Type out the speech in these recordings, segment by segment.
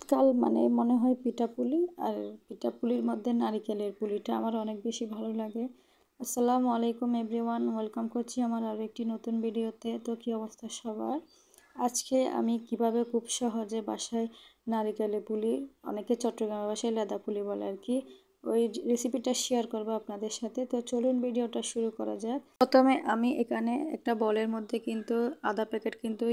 শীতকাল মানে মনে হয় পিঠাপুলি, আর পিঠাপুলির মধ্যে নারিকেলের পুলিটা আমার অনেক বেশি ভালো লাগে। আসসালামু আলাইকুম এভরিওয়ান, ওয়েলকাম করছি আমার আরও একটি নতুন ভিডিওতে। তো কী অবস্থা সবার? আজকে আমি কিভাবে খুব সহজে বাসায় নারিকেলের পুলি, অনেকে চট্টগ্রামের বাসায় লেদা পুলি বলে আর কি, ওই রেসিপিটা শেয়ার করবো আপনাদের সাথে। তো চলুন ভিডিওটা শুরু করা যাক। প্রথমে আমি এখানে একটা বলের মধ্যে কিন্তু আধা প্যাকেট কিন্তু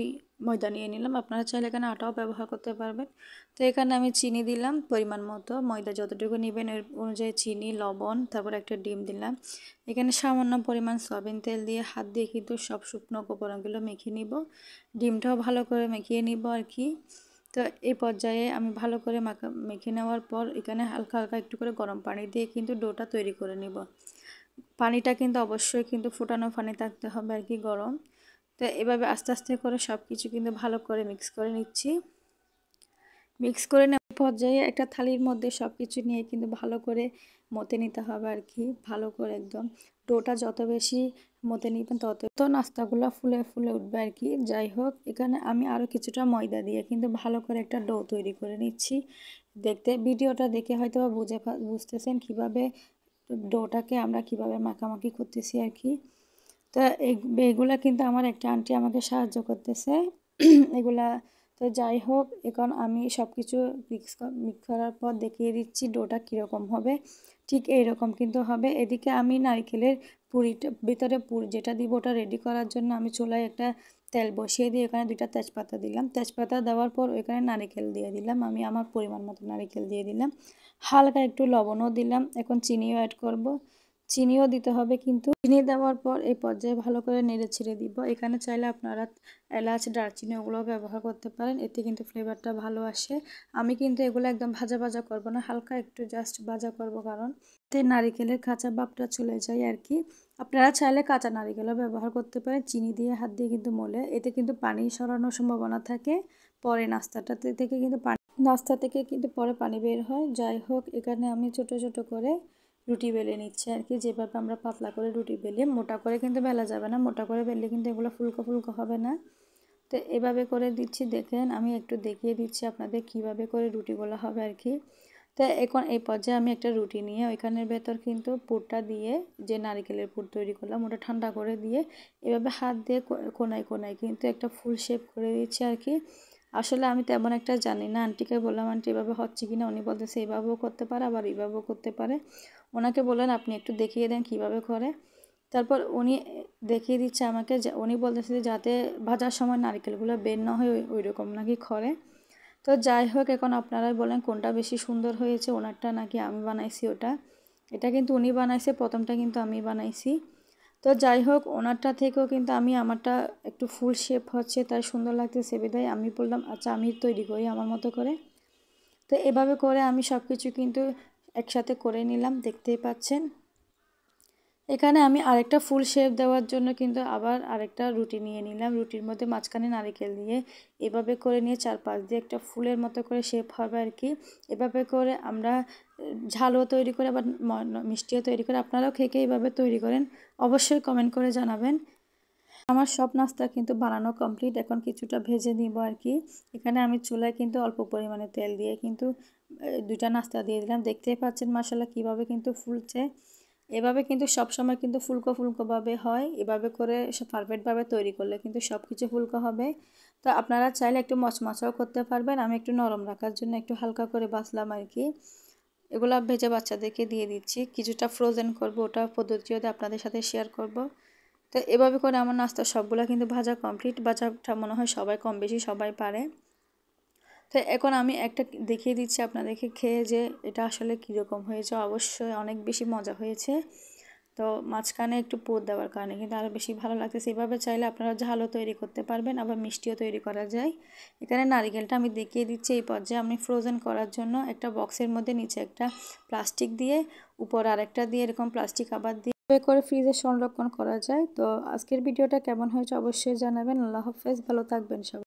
ময়দা নিয়ে নিলাম। আপনারা চাইলে এখানে আটাও ব্যবহার করতে পারবেন। তো এখানে আমি চিনি দিলাম পরিমাণ মতো, ময়দা যতটুকু নেবেন এর অনুযায়ী চিনি, লবণ, তারপর একটা ডিম দিলাম। এখানে সামান্য পরিমাণ সয়াবিন তেল দিয়ে হাত দিয়ে কিন্তু সব শুকনো উপকরণগুলো মেখে নিব। ডিমটাও ভালো করে মেখিয়ে নিব আর কি। তো এই পর্যায়ে আমি ভালো করে মেখে নেওয়ার পর এখানে হালকা হালকা একটু করে গরম পানি দিয়ে কিন্তু ডোটা তৈরি করে নিব। পানিটা কিন্তু অবশ্যই কিন্তু ফুটানো পানি থাকতে হবে আর কি, গরম। তো এভাবে আস্তে আস্তে করে সব কিছু কিন্তু ভালো করে মিক্স করে নিচ্ছি। মিক্স করে নেওয়ার পর্যায়ে একটা থালির মধ্যে সব কিছু নিয়ে কিন্তু ভালো করে মতে নিতে হবে আর কি, ভালো করে একদম। ডোটা যত বেশি মতে নিবেন তত নাস্তাগুলো ফুলে ফুলে উঠবে আর কি। যাই হোক, এখানে আমি আরও কিছুটা ময়দা দিয়ে কিন্তু ভালো করে একটা ডো তৈরি করে নিচ্ছি। ভিডিওটা দেখে হয়তো বুঝতেছেন কিভাবে ডোটাকে আমরা কিভাবে মাখামাখি করতেছি আর কি। তো এইগুলা কিন্তু আমার একটা আন্টি আমাকে সাহায্য করতেছে এগুলা। তো যাই হোক, এখন আমি সব কিছু মিক্স করার পর দেখিয়ে দিচ্ছি ডোটা কীরকম হবে। ঠিক এইরকম কিন্তু হবে। এদিকে আমি নারকেলের পুরিটা ভিতরে যেটা দিব ওটা রেডি করার জন্য আমি চুলায় একটা তেল বসিয়ে দিয়ে এখানে 2টা তেজপাতা দিলাম। তেজপাতা দেওয়ার পর এখানে নারকেল দিয়ে দিলাম, আমি আমার পরিমাণ মতো নারকেল দিয়ে দিলাম। হালকা একটু লবণও দিলাম। এখন চিনিও অ্যাড করব, চিনিও দিতে হবে কিন্তু। চিনি দেওয়ার পর এই পর্যায়ে ভালো করে নেড়ে ছেড়ে দিব। এখানে চাইলে আপনারা এলাচ, দারচিনি ওগুলো ব্যবহার করতে পারেন, এতে কিন্তু ফ্লেভারটা ভালো আসে। আমি কিন্তু এগুলো একদম ভাজা ভাজা করব না, হালকা একটু জাস্ট ভাজা করব, কারণ এতে নারিকেলের কাঁচা ভাবটা চলে যায় আর কি। আপনারা চাইলে কাঁচা নারিকেলও ব্যবহার করতে পারেন, চিনি দিয়ে হাত দিয়ে কিন্তু মলে। এতে কিন্তু পানি সরানোর সম্ভাবনা থাকে, পরে নাস্তা থেকে কিন্তু পরে পানি বের হয়। যাই হোক, এখানে আমি ছোট ছোট করে রুটি বেলে নিচ্ছে আর কি। যেভাবে আমরা পাতলা করে রুটি বেলি, মোটা করে কিন্তু বেলা যাবে না, মোটা করে বেললে কিন্তু এগুলো ফুলকো ফুলকো হবে না। তো এভাবে করে দিচ্ছি, দেখেন আমি একটু দেখিয়ে দিচ্ছি আপনাদের কিভাবে করে রুটিগুলো হবে আর কি। তো এখন এই পর্যায়ে আমি একটা রুটি নিয়ে ওইখানের ভেতর কিন্তু পুরটা দিয়ে, যে নারকেলের পুর তৈরি করলাম ওটা ঠান্ডা করে দিয়ে এভাবে হাত দিয়ে কোনায় কোনায় কিন্তু একটা ফুল শেপ করে দিচ্ছি আর কি। আসলে আমি তেমন একটা জানি না, আন্টিকে বললাম আন্টি এভাবে হচ্ছে কিনা, উনি বলতেছে এইভাবেও করতে পারে আবার এইভাবেও করতে পারে। ওনাকে বললেন আপনি একটু দেখিয়ে দেন কিভাবে করে। তারপর উনি দেখিয়ে দিচ্ছে আমাকে, উনি বলতেছে যাতে ভাজার সময় নারকেলগুলো বের না হয় ওই রকম নাকি করে। তো যাই হোক, এখন আপনারাই বলেন কোনটা বেশি সুন্দর হয়েছে, ওনারটা নাকি আমি বানাইছি ওটা। এটা কিন্তু উনি বানাইছে, প্রথমটা কিন্তু আমি বানাইছি। তো যাই হোক, ওনারটা থেকেও কিন্তু আমি আমারটা একটু ফুল শেপ হচ্ছে, তাই সুন্দর লাগতেছে বিধায় আমি বললাম আচ্ছা আমি তৈরি করি আমার মতো করে। তো এভাবে করে আমি সব কিছু কিন্তু একসাথে করে নিলাম, দেখতেই পাচ্ছেন। এখানে আমি আরেকটা ফুল শেপ দেওয়ার জন্য কিন্তু আবার আরেকটা রুটি নিয়ে নিলাম। রুটির মধ্যে মাঝখানে নারকেল দিয়ে এভাবে করে নিয়ে চারপাশ দিয়ে একটা ফুলের মতো করে শেপ হবে আর কি। এভাবে করে আমরা ঝালও তৈরি করে আবার মিষ্টিও তৈরি করে। আপনারাও খেয়ে এইভাবে তৈরি করেন, অবশ্যই কমেন্ট করে জানাবেন। আমার সব নাস্তা কিন্তু বানানো কমপ্লিট, এখন কিছুটা ভেজে নিব আর কি। এখানে আমি চুলায় কিন্তু অল্প পরিমাণে তেল দিয়ে কিন্তু 2টা নাস্তা দিয়ে দিলাম। দেখতেই পাচ্ছেন মাশাআল্লাহ কীভাবে কিন্তু ফুলছে। এভাবে কিন্তু সব সময় কিন্তু ফুলকো ফুলকোভাবে হয়, এভাবে করে পারফেক্টভাবে তৈরি করলে কিন্তু সব কিছু ফুলকো হবে। তো আপনারা চাইলে একটু মচমচাও করতে পারবেন, আমি একটু নরম রাখার জন্য একটু হালকা করে বাছলাম আর কি। এগুলো ভেজে বাচ্চাদেরকে দিয়ে দিচ্ছি, কিছুটা ফ্রোজেন করব, ওটা পদ্ধতিও আপনাদের সাথে শেয়ার করব। তো এভাবে করে আমার নাস্তা সবগুলো কিন্তু ভাজা কমপ্লিট। ভাজাটা মনে হয় সবাই কম বেশি সবাই পারে। তো এখন আমি একটা দেখিয়ে দিচ্ছি আপনাদেরকে খেয়ে যে এটা আসলে কীরকম হয়েছে। অবশ্যই অনেক বেশি মজা হয়েছে। তো মাঝখানে একটু পুর দেওয়ার কারণে কিন্তু আরও বেশি ভালো লাগতেছে। এভাবে চাইলে আপনারা ঝালও তৈরি করতে পারবেন, আবার মিষ্টিও তৈরি করা যায়। এখানে নারকেলটা আমি দেখিয়ে দিচ্ছি। এই পর্যায়ে আমি ফ্রোজেন করার জন্য একটা বক্সের মধ্যে নিচে একটা প্লাস্টিক দিয়ে, উপর আরেকটা দিয়ে এরকম প্লাস্টিক আবার দিয়ে করে ফ্রিজে সংরক্ষণ করা যায়। তো আজকের ভিডিওটা কেমন হয়েছে অবশ্যই জানাবেন। আল্লাহ হাফেজ, ভালো থাকবেন সবাই।